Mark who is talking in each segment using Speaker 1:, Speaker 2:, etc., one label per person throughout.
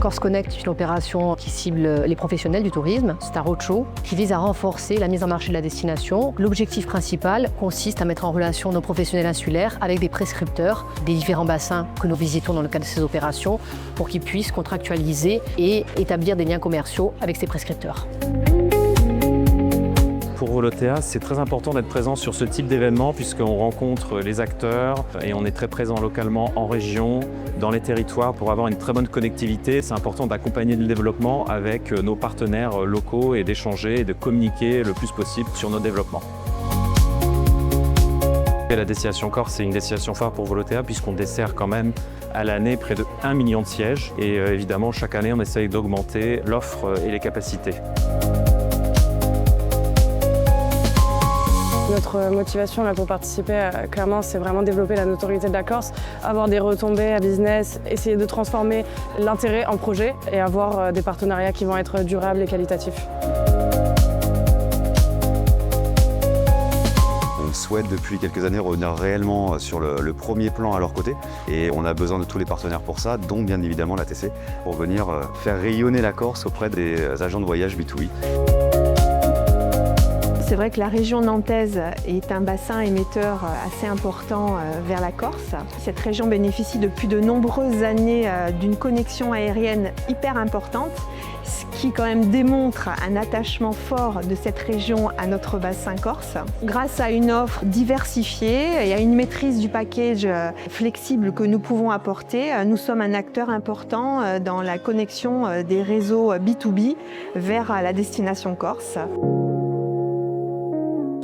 Speaker 1: Corse Connect est une opération qui cible les professionnels du tourisme. C'est un roadshow qui vise à renforcer la mise en marché de la destination. L'objectif principal consiste à mettre en relation nos professionnels insulaires avec des prescripteurs des différents bassins que nous visitons dans le cadre de ces opérations pour qu'ils puissent contractualiser et établir des liens commerciaux avec ces prescripteurs.
Speaker 2: Pour Volotea, c'est très important d'être présent sur ce type d'événement puisqu'on rencontre les acteurs et on est très présent localement en région, dans les territoires pour avoir une très bonne connectivité. C'est important d'accompagner le développement avec nos partenaires locaux et d'échanger et de communiquer le plus possible sur nos développements. La destination Corse, c'est une destination phare pour Volotea puisqu'on dessert quand même à l'année près de 1 million de sièges et évidemment chaque année on essaye d'augmenter l'offre et les capacités.
Speaker 3: Notre motivation là, pour participer, clairement, c'est vraiment développer la notoriété de la Corse, avoir des retombées à business, essayer de transformer l'intérêt en projet et avoir des partenariats qui vont être durables et qualitatifs.
Speaker 4: On souhaite depuis quelques années revenir réellement sur le premier plan à leur côté et on a besoin de tous les partenaires pour ça, dont bien évidemment l'ATC, pour venir faire rayonner la Corse auprès des agents de voyage B2B.
Speaker 5: C'est vrai que la région nantaise est un bassin émetteur assez important vers la Corse. Cette région bénéficie depuis de nombreuses années d'une connexion aérienne hyper importante, ce qui quand même démontre un attachement fort de cette région à notre bassin corse. Grâce à une offre diversifiée et à une maîtrise du package flexible que nous pouvons apporter, nous sommes un acteur important dans la connexion des réseaux B2B vers la destination corse.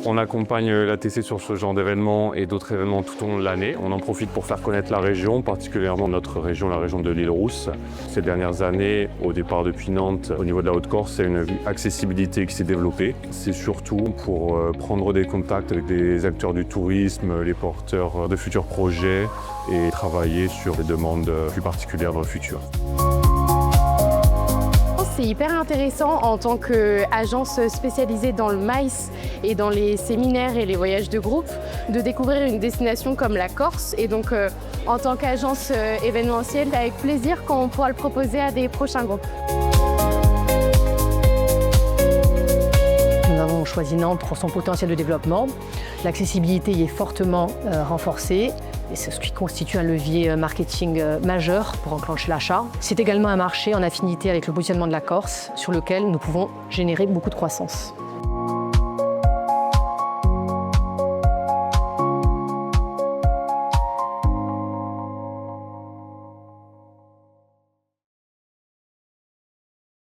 Speaker 6: On accompagne l'ATC sur ce genre d'événements et d'autres événements tout au long de l'année. On en profite pour faire connaître la région, particulièrement notre région, la région de l'Île-Rousse. Ces dernières années, au départ depuis Nantes, au niveau de la Haute-Corse, c'est une accessibilité qui s'est développée. C'est surtout pour prendre des contacts avec des acteurs du tourisme, les porteurs de futurs projets et travailler sur des demandes plus particulières dans le futur.
Speaker 7: C'est hyper intéressant en tant qu'agence spécialisée dans le MICE et dans les séminaires et les voyages de groupe de découvrir une destination comme la Corse et donc en tant qu'agence événementielle, avec plaisir quand on pourra le proposer à des prochains groupes.
Speaker 1: Nous avons choisi Nantes pour son potentiel de développement. L'accessibilité y est fortement renforcée. Et c'est ce qui constitue un levier marketing majeur pour enclencher l'achat. C'est également un marché en affinité avec le positionnement de la Corse, sur lequel nous pouvons générer beaucoup de croissance.